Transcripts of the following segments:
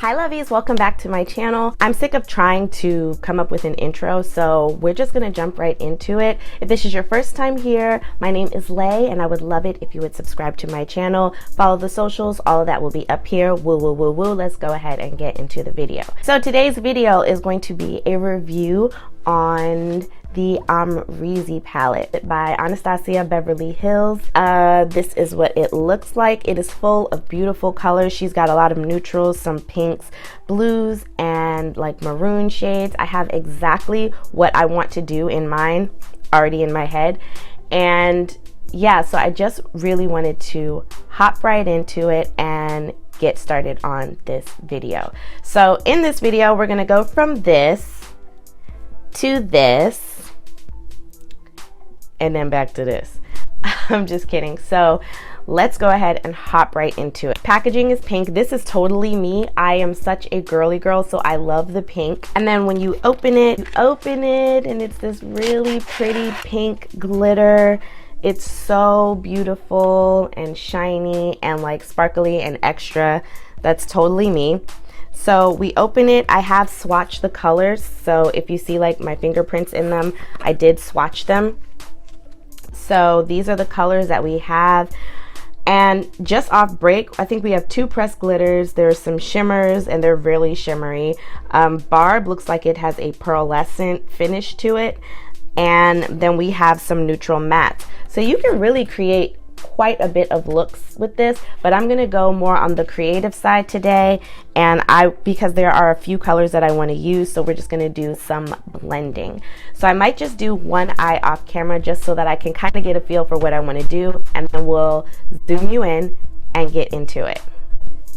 Hi lovies, welcome back to my channel. I'm sick of trying to come up with an intro, so we're just gonna jump right into it. If this is your first time here, my name is Lay, and I would love it if you would subscribe to my channel, follow the socials, all of that will be up here. Woo, woo, woo, woo. Let's go ahead and get into the video. So today's video is going to be a review on the Amrezy palette by Anastasia Beverly Hills. This is what it looks like. It is full of beautiful colors. She's got a lot of neutrals, some pinks, blues, and like maroon shades. I have exactly what I want to do in mine already in my head. And yeah, so I just really wanted to hop right into it and get started on this video. So in this video, we're gonna go from this to this and then back to this. I'm just kidding. So let's go ahead and hop right into it. Packaging is pink. This is totally me. I am such a girly girl, so I love the pink. And then when you open it, and it's this really pretty pink glitter. It's so beautiful and shiny and like sparkly and extra. That's totally me. So we open it. I have swatched the colors, so if you see like my fingerprints in them, I did swatch them. So these are the colors that we have. And just off break, I think we have two pressed glitters. There's some shimmers and they're really shimmery. Barb looks like it has a pearlescent finish to it. And then we have some neutral mattes. So you can really create quite a bit of looks with this, but I'm gonna go more on the creative side today, and because there are a few colors that I want to use, so we're just gonna do some blending. So I might just do one eye off camera just so that I can kind of get a feel for what I want to do, and then we'll zoom you in and get into it.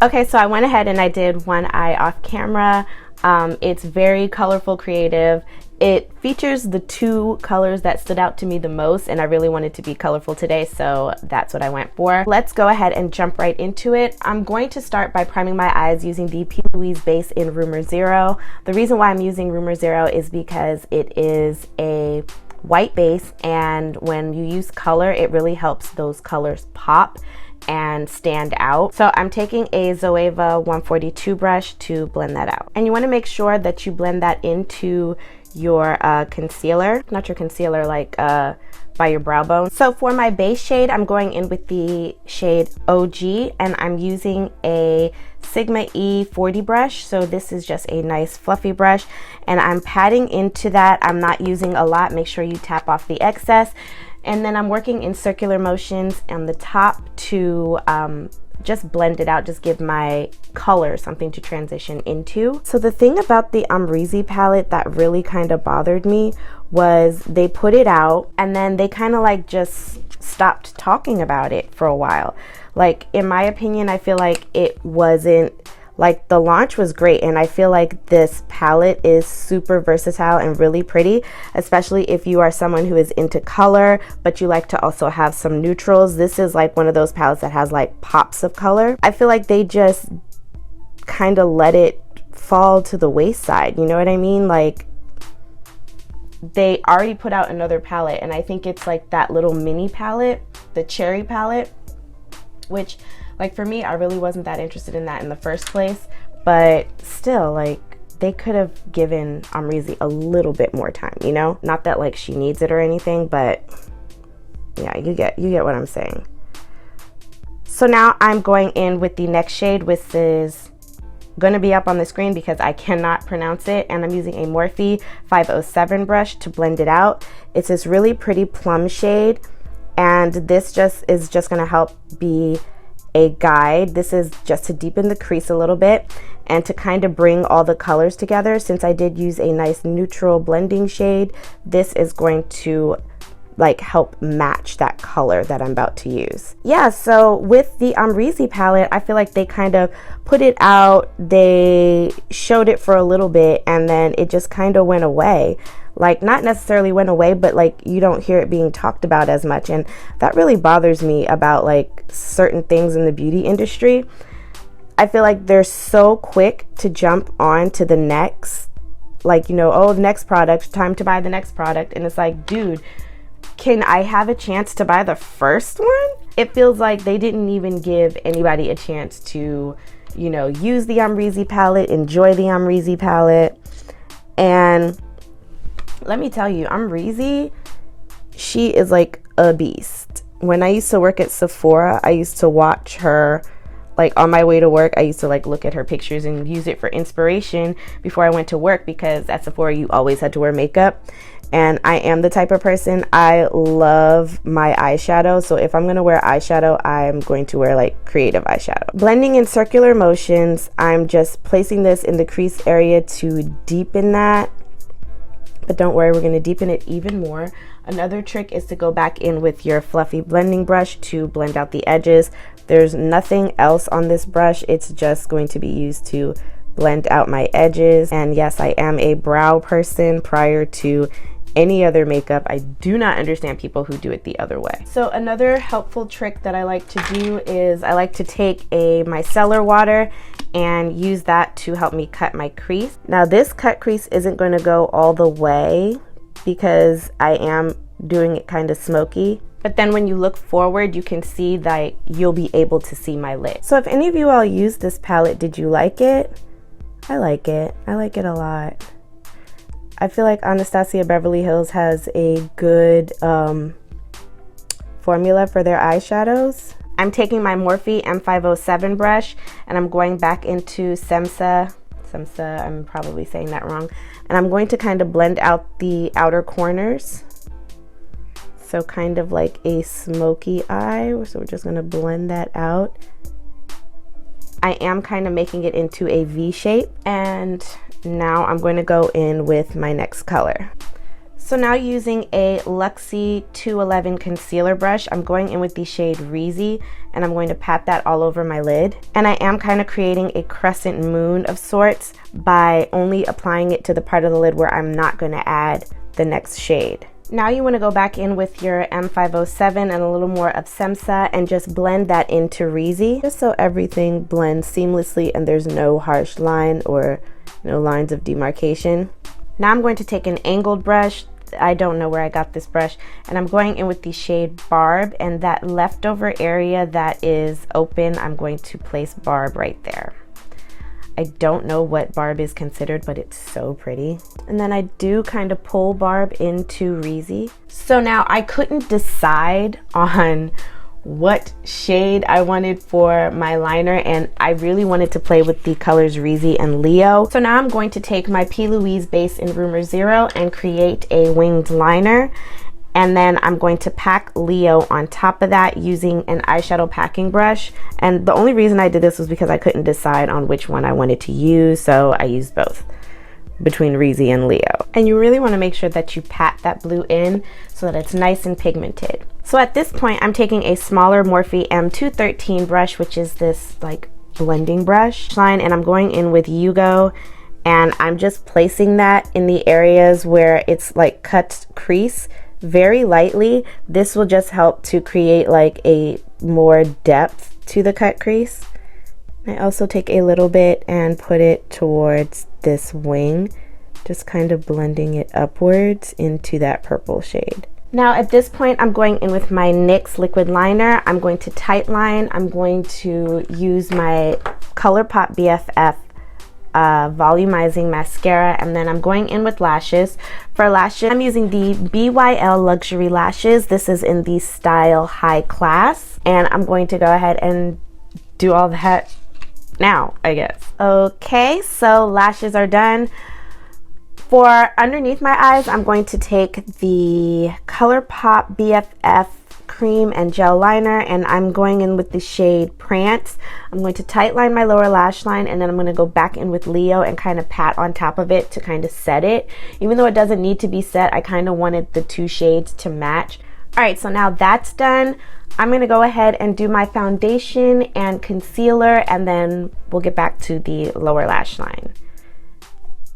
Okay, so I went ahead and I did one eye off camera. It's very colorful, creative. It features the two colors that stood out to me the most, and I really wanted to be colorful today, so that's what I went for. Let's go ahead and jump right into it. I'm going to start by priming my eyes using the P. Louise base in Rumor Zero. The reason why I'm using Rumor Zero is because it is a white base, and when you use color, it really helps those colors pop and stand out. So I'm taking a Zoeva 142 brush to blend that out. And you want to make sure that you blend that into your concealer, not your concealer, like by your brow bone. So for my base shade, I'm going in with the shade OG, and I'm using a Sigma E40 brush. So this is just a nice fluffy brush, and I'm patting into that. I'm not using a lot. Make sure you tap off the excess. And then I'm working in circular motions on the top to just blend it out, just give my color something to transition into. So the thing about the Amrezy palette that really kind of bothered me was they put it out and then they kind of like just stopped talking about it for a while. Like, in my opinion, I feel like it wasn't, like, the launch was great, and I feel like this palette is super versatile and really pretty, especially if you are someone who is into color but you like to also have some neutrals. This is like one of those palettes that has like pops of color. I feel like they just kind of let it fall to the wayside, you know what I mean? Like, they already put out another palette, and I think it's like that little mini palette, the cherry palette, which, like, for me, I really wasn't that interested in that in the first place, but still, like, they could have given Amrezy a little bit more time, you know? Not that like she needs it or anything, but yeah, you get what I'm saying. So now I'm going in with the next shade, which is going to be up on the screen because I cannot pronounce it, and I'm using a Morphe 507 brush to blend it out. It's this really pretty plum shade, and this is just going to help be a guide. This is just to deepen the crease a little bit and to kind of bring all the colors together. Since I did use a nice neutral blending shade, this is going to like help match that color that I'm about to use. Yeah, so with the Amrezy palette, I feel like they kind of put it out, they showed it for a little bit, and then it just kind of went away. Like, not necessarily went away, but like you don't hear it being talked about as much, and that really bothers me about like certain things in the beauty industry. I feel like they're so quick to jump on to the next, like, you know, oh, the next product, time to buy the next product, and it's like, dude, can I have a chance to buy the first one? It feels like they didn't even give anybody a chance to you know, use the Amrezy palette, enjoy the Amrezy palette. And let me tell you, Amrezy, she is like a beast. When I used to work at Sephora, I used to watch her, like on my way to work. I used to like look at her pictures and use it for inspiration before I went to work, because at Sephora you always had to wear makeup. And I am the type of person, I love my eyeshadow. So if I'm gonna wear eyeshadow, I'm going to wear like creative eyeshadow. Blending in circular motions, I'm just placing this in the crease area to deepen that. But don't worry, we're gonna deepen it even more. Another trick is to go back in with your fluffy blending brush to blend out the edges. There's nothing else on this brush. It's just going to be used to blend out my edges. And yes, I am a brow person prior to any other makeup. I do not understand people who do it the other way. So another helpful trick that I like to do is I like to take a micellar water and use that to help me cut my crease. Now this cut crease isn't going to go all the way because I am doing it kind of smoky. But then when you look forward, you can see that you'll be able to see my lid. So if any of you all use this palette, did you like it? I like it. I like it a lot. I feel like Anastasia Beverly Hills has a good formula for their eyeshadows. I'm taking my Morphe M507 brush and I'm going back into Semsa, I'm probably saying that wrong, and I'm going to kind of blend out the outer corners. So kind of like a smoky eye, so we're just going to blend that out. I am kind of making it into a V shape, and now I'm going to go in with my next color. So now using a Luxie 211 concealer brush, I'm going in with the shade Rezy, and I'm going to pat that all over my lid. And I am kind of creating a crescent moon of sorts by only applying it to the part of the lid where I'm not going to add the next shade. Now you want to go back in with your M507 and a little more of Semsa and just blend that into Rezy, just so everything blends seamlessly and there's no harsh line or no lines of demarcation. Now I'm going to take an angled brush. I don't know where I got this brush, and I'm going in with the shade Barb, and that leftover area that is open, I'm going to place Barb right there. I don't know what Barb is considered, but it's so pretty. And then I do kind of pull Barb into Rezy. So now I couldn't decide on what shade I wanted for my liner, and I really wanted to play with the colors Rezy and Leo. So now I'm going to take my P. Louise base in Rumor Zero and create a winged liner. And then I'm going to pack Leo on top of that using an eyeshadow packing brush. And the only reason I did this was because I couldn't decide on which one I wanted to use, so I used both between Rezy and Leo. And you really want to make sure that you pat that blue in so that it's nice and pigmented. So at this point, I'm taking a smaller Morphe M213 brush, which is this like blending brush line, and I'm going in with Yugo, and I'm just placing that in the areas where it's like cut crease very lightly. This will just help to create like a more depth to the cut crease. I also take a little bit and put it towards this wing, just kind of blending it upwards into that purple shade. Now at this point, I'm going in with my NYX liquid liner. I'm going to tight line. I'm going to use my ColourPop BFF volumizing mascara, and then I'm going in with lashes. For lashes, I'm using the BYL Luxury Lashes. This is in the style High Class, and I'm going to go ahead and do all that now, I guess. Okay, so lashes are done. For underneath my eyes, I'm going to take the ColourPop BFF cream and gel liner, and I'm going in with the shade Prance. I'm going to tight line my lower lash line, and then I'm going to go back in with Leo and kind of pat on top of it to kind of set it. Even though it doesn't need to be set, I kind of wanted the two shades to match. Alright, so now that's done. I'm going to go ahead and do my foundation and concealer, and then we'll get back to the lower lash line.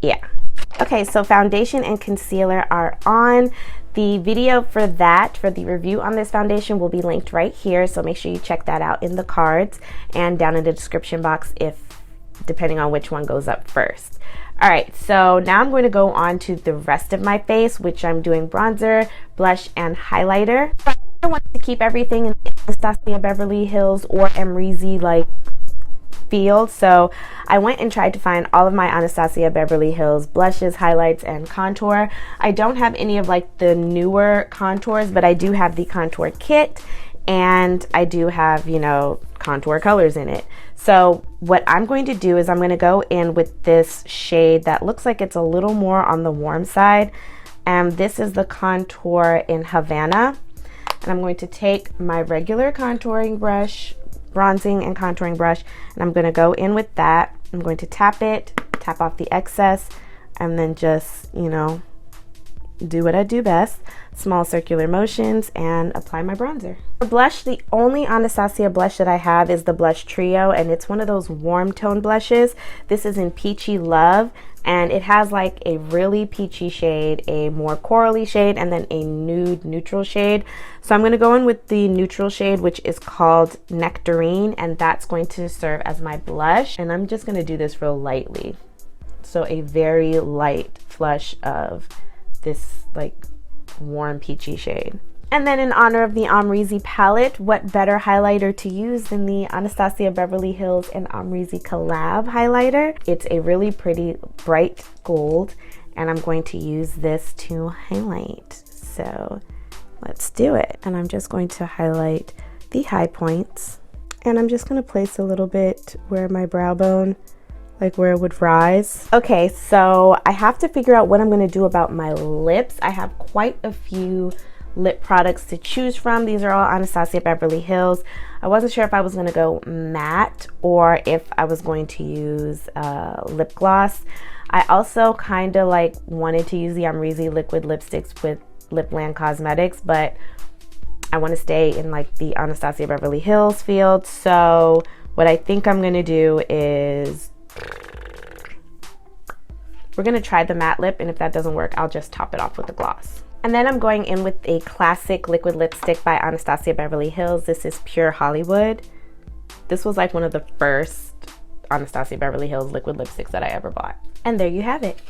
Yeah. Okay, so foundation and concealer are on. The video for that, for the review on this foundation, will be linked right here, so make sure you check that out in the cards and down in the description box, depending on which one goes up first. All right, so now I'm going to go on to the rest of my face, which I'm doing bronzer, blush, and highlighter. I want to keep everything in Anastasia Beverly Hills or Amrezy like field. So I went and tried to find all of my Anastasia Beverly Hills blushes, highlights, and contour. I don't have any of like the newer contours, but I do have the contour kit, and I do have, you know, contour colors in it. So what I'm going to do is I'm going to go in with this shade that looks like it's a little more on the warm side. And this is the contour in Havana. And I'm going to take my regular contouring brush, bronzing and contouring brush, and I'm going to go in with that. I'm going to tap it, tap off the excess, and then just, you know, do what I do best. Small circular motions and apply my bronzer. For blush, the only Anastasia blush that I have is the Blush Trio, and it's one of those warm tone blushes. This is in Peachy Love, and it has like a really peachy shade, a more corally shade, and then a nude neutral shade. So I'm going to go in with the neutral shade, which is called Nectarine, and that's going to serve as my blush. And I'm just going to do this real lightly. So a very light flush of this like warm peachy shade. And then in honor of the Amrezy palette, what better highlighter to use than the Anastasia Beverly Hills and Amrezy collab highlighter. It's a really pretty bright gold, and I'm going to use this to highlight. So let's do it. And I'm just going to highlight the high points, and I'm just going to place a little bit where my brow bone, like where it would rise. Okay, so I have to figure out what I'm going to do about my lips. I have quite a few lip products to choose from. These are all Anastasia Beverly Hills. I wasn't sure if I was going to go matte or if I was going to use lip gloss. I also kind of like wanted to use the Amrezy liquid lipsticks with Lipland Cosmetics, but I want to stay in like the Anastasia Beverly Hills field. So what I think I'm going to do is we're going to try the matte lip, and if that doesn't work, I'll just top it off with the gloss. And then I'm going in with a classic liquid lipstick by Anastasia Beverly Hills. This is Pure Hollywood. This was like one of the first Anastasia Beverly Hills liquid lipsticks that I ever bought. And there you have it.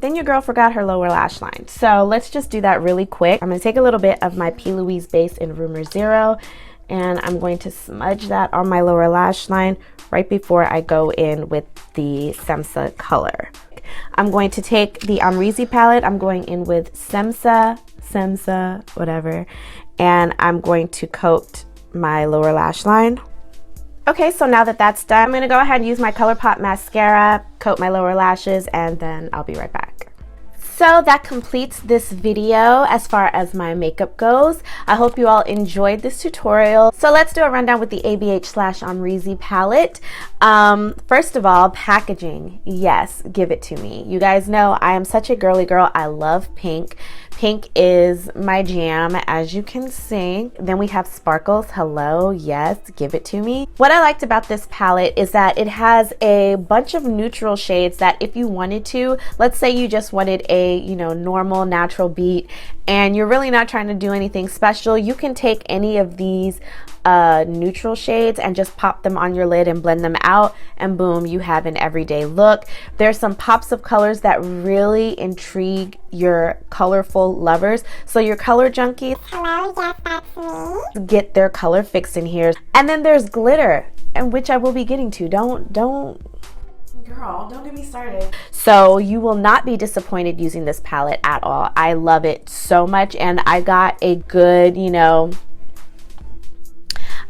Then your girl forgot her lower lash line. So let's just do that really quick. I'm going to take a little bit of my P. Louise base in Rumor Zero, and I'm going to smudge that on my lower lash line right before I go in with the Semsa color. I'm going to take the Amrezy palette. I'm going in with Semsa, whatever, and I'm going to coat my lower lash line. Okay, so now that that's done, I'm going to go ahead and use my ColourPop mascara, coat my lower lashes, and then I'll be right back. So that completes this video as far as my makeup goes. I hope you all enjoyed this tutorial. So let's do a rundown with the ABH/Amrezy palette. First of all, packaging. Yes, give it to me. You guys know I am such a girly girl. I love pink. Pink is my jam, as you can see. Then we have sparkles. Hello, yes, give it to me. What I liked about this palette is that it has a bunch of neutral shades that if you wanted to, let's say you just wanted a, you know, normal natural beat and you're really not trying to do anything special, you can take any of these neutral shades and just pop them on your lid and blend them out, and boom, you have an everyday look. There's some pops of colors that really intrigue your colorful lovers. So your color junkies, hello, yes, that's me, get their color fix in here. And then there's glitter, and which I will be getting to. Don't girl, don't get me started. So you will not be disappointed using this palette at all. I love it so much, and I got a good, you know,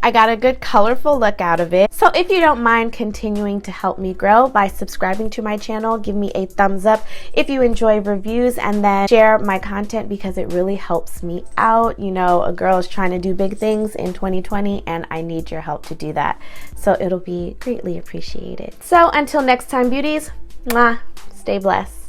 I got a good colorful look out of it. So if you don't mind continuing to help me grow by subscribing to my channel, give me a thumbs up if you enjoy reviews, and then share my content because it really helps me out. You know, a girl is trying to do big things in 2020 and I need your help to do that. So it'll be greatly appreciated. So until next time, beauties, mwah, stay blessed.